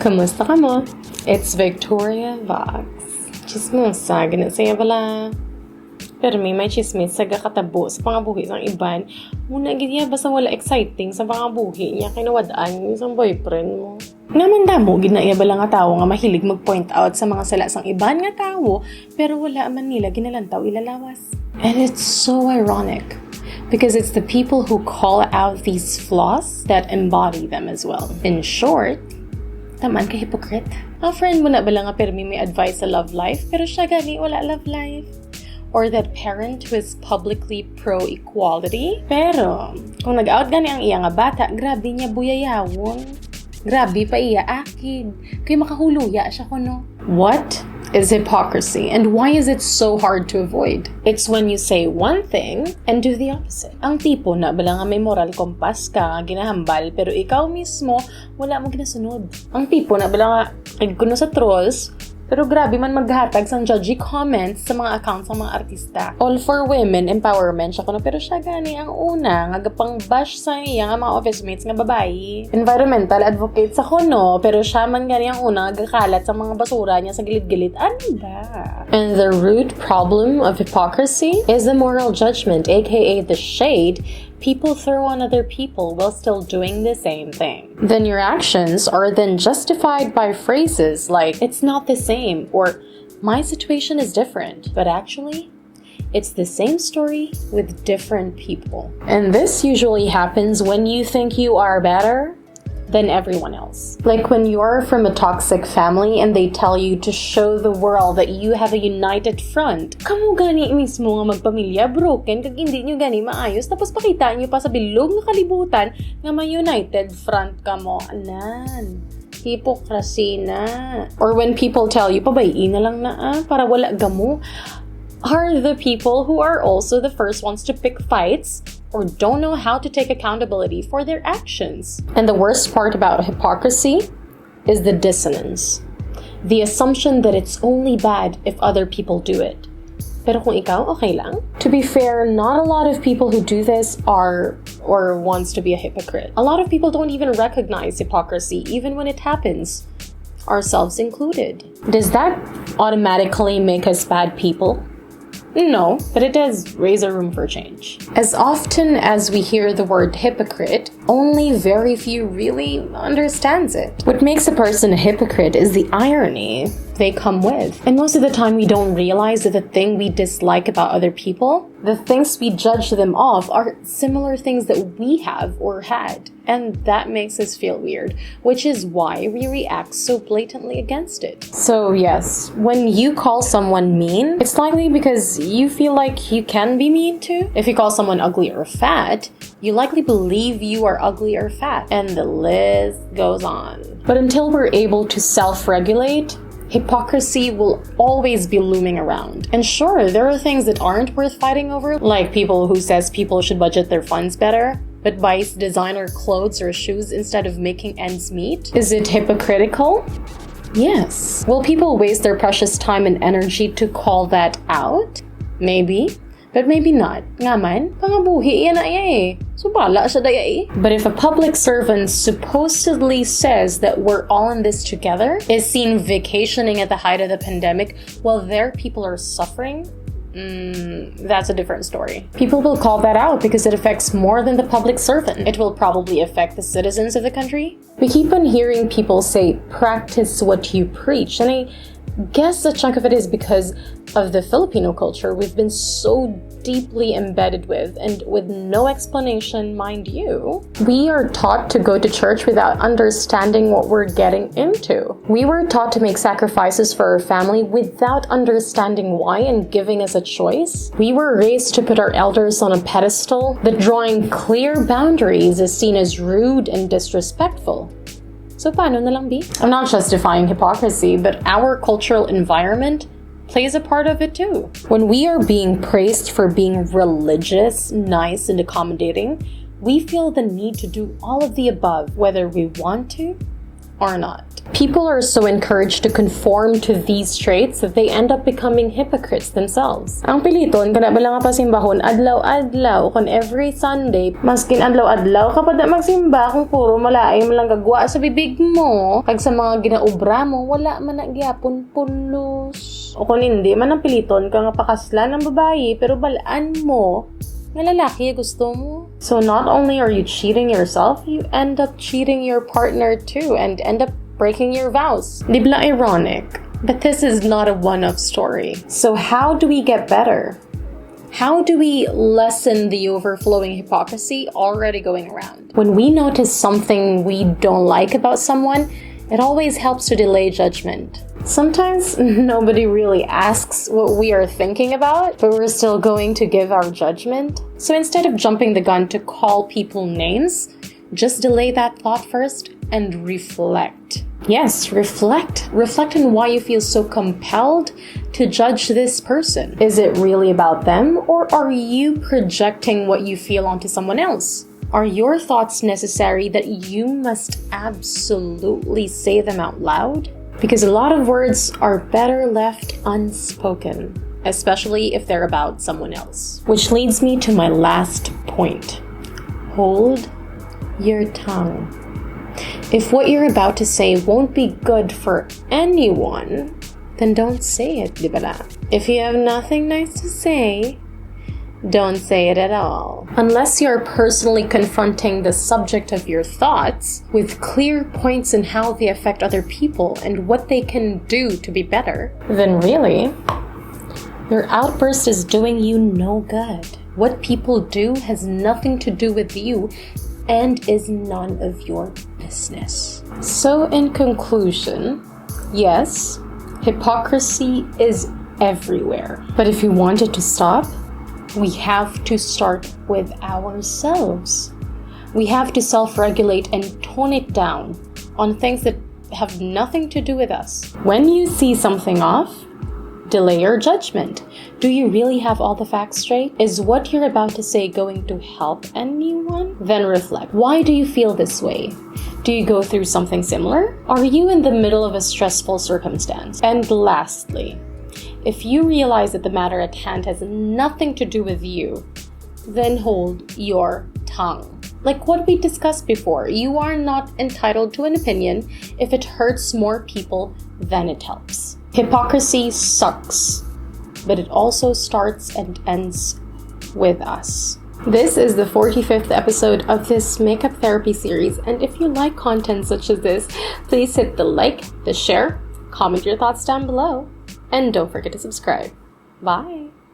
Kamusta ka mo? It's Viktoria Vox. Chismosa, ginasaya bala. Pero may chismis sa katabo sa pangabuhi ng iban. Muna ganyan basta wala exciting sa pangabuhi niya kinawadaan yung isang boyfriend mo. Namanda mo, ginaya ba lang nga tao nga mahilig mag-point out sa mga sala sang iban nga tao, pero wala man nila ginalantaw ilalawas. And it's so ironic, because it's the people who call out these flaws that embody them as well. In short, taman ka hypocrite. Ang friend mo na ba lang nga pero may advice sa love life, pero siya gani wala love life. Or that parent who is publicly pro-equality, pero kung nag-out gani ang iya nga bata, grabe niya buyayawon. Grabe pa iya akid. Kaya makahuluya siya ko no. What is hypocrisy and why is it so hard to avoid? It's when you say one thing and do the opposite. Ang tipo na bala nga may moral compass ka, ginahambal, pero ikaw mismo wala mo ginasunod. Ang tipo na bala nga kuno sa trolls, pero grabe man maghatag sang judgy comments sa mga accounts ng mga artista. All for women empowerment siya kuno, pero siya gani ang una nga gapang bash sa iya nga mga office mates nga babae. Environmental advocate sa kuno, pero siya man gani ang una nga gakalat sa mga basura niya sa gilid-gilid. Ano ba? And the root problem of hypocrisy is the moral judgment, aka the shade people throw on other people while still doing the same thing. Then your actions are then justified by phrases like, it's not the same, or my situation is different. But actually, it's the same story with different people. And this usually happens when you think you are better than everyone else. Like when you're from a toxic family and they tell you to show the world that you have a united front. Kamu gani mismo nga magpamilya broken kag hindi nyo gani maayos tapos pakita nyo pa sa bilog nga kalibutan nga may united front ka mo. Anan. Hypocrisy na. Or when people tell you, pabayin na lang na para wala gamo, are the people who are also the first ones to pick fights or don't know how to take accountability for their actions. And the worst part about hypocrisy is the dissonance. The assumption that it's only bad if other people do it. Pero kung ikaw, okay lang. To be fair, not a lot of people who do this are or wants to be a hypocrite. A lot of people don't even recognize hypocrisy even when it happens, ourselves included. Does that automatically make us bad people? No, but it does raise a room for change. As often as we hear the word hypocrite, only very few really understands it. What makes a person a hypocrite is the irony they come with. And most of the time we don't realize that the thing we dislike about other people, the things we judge them off, are similar things that we have or had. And that makes us feel weird, which is why we react so blatantly against it. So yes, when you call someone mean, it's likely because you feel like you can be mean too. If you call someone ugly or fat, you likely believe you are ugly or fat. And the list goes on. But until we're able to self-regulate, hypocrisy will always be looming around. And sure, there are things that aren't worth fighting over, like people who says people should budget their funds better, but buys designer clothes or shoes instead of making ends meet. Is it hypocritical? Yes. Will people waste their precious time and energy to call that out? Maybe. But maybe not. Nga man, pangabuhi yan na eh. Subala siya daya eh. But if a public servant supposedly says that we're all in this together, is seen vacationing at the height of the pandemic while their people are suffering, that's a different story. People will call that out because it affects more than the public servant. It will probably affect the citizens of the country. We keep on hearing people say, practice what you preach. And I guess a chunk of it is because of the Filipino culture we've been so deeply embedded with, and with no explanation, mind you. We are taught to go to church without understanding what we're getting into. We were taught to make sacrifices for our family without understanding why and giving us a choice. We were raised to put our elders on a pedestal, that drawing clear boundaries is seen as rude and disrespectful. So paano na lang be? I'm not justifying hypocrisy, but our cultural environment plays a part of it too. When we are being praised for being religious, nice, and accommodating, we feel the need to do all of the above, whether we want to or not. People are so encouraged to conform to these traits that they end up becoming hypocrites themselves. Ang piliton, kada ba lang pasimbahon, adlaw-adlaw, kon every Sunday, maskin adlaw-adlaw, kapag magsimba, kung puro malaay mo lang gagwa sa bibig mo, kag sa mga ginaubra mo, wala man na gyapon pulos. O kung hindi man ang piliton, ka nga pakasla ng babae, pero balaan mo, nga lalaki gusto mo. So not only are you cheating yourself, you end up cheating your partner too, and end up breaking your vows. Di ba ironic? But this is not a one-off story. So how do we get better? How do we lessen the overflowing hypocrisy already going around? When we notice something we don't like about someone, it always helps to delay judgment. Sometimes nobody really asks what we are thinking about, but we're still going to give our judgment. So instead of jumping the gun to call people names, just delay that thought first and reflect. Yes, reflect. Reflect on why you feel so compelled to judge this person. Is it really about them, or are you projecting what you feel onto someone else? Are your thoughts necessary that you must absolutely say them out loud? Because a lot of words are better left unspoken, especially if they're about someone else. Which leads me to my last point. Hold your tongue. If what you're about to say won't be good for anyone, then don't say it, di ba? If you have nothing nice to say, don't say it at all. Unless you're personally confronting the subject of your thoughts with clear points in how they affect other people and what they can do to be better, then really, your outburst is doing you no good. What people do has nothing to do with you and is none of your business. So in conclusion, yes, hypocrisy is everywhere. But if you want it to stop, we have to start with ourselves. We have to self-regulate and tone it down on things that have nothing to do with us. When you see something off, delay your judgment. Do you really have all the facts straight? Is what you're about to say going to help anyone? Then reflect. Why do you feel this way? Do you go through something similar? Are you in the middle of a stressful circumstance? And lastly, if you realize that the matter at hand has nothing to do with you, then hold your tongue. Like what we discussed before, you are not entitled to an opinion if it hurts more people than it helps. Hypocrisy sucks, but it also starts and ends with us. This is the 45th episode of this makeup therapy series, and if you like content such as this, please hit the like, the share, comment your thoughts down below, and don't forget to subscribe. Bye!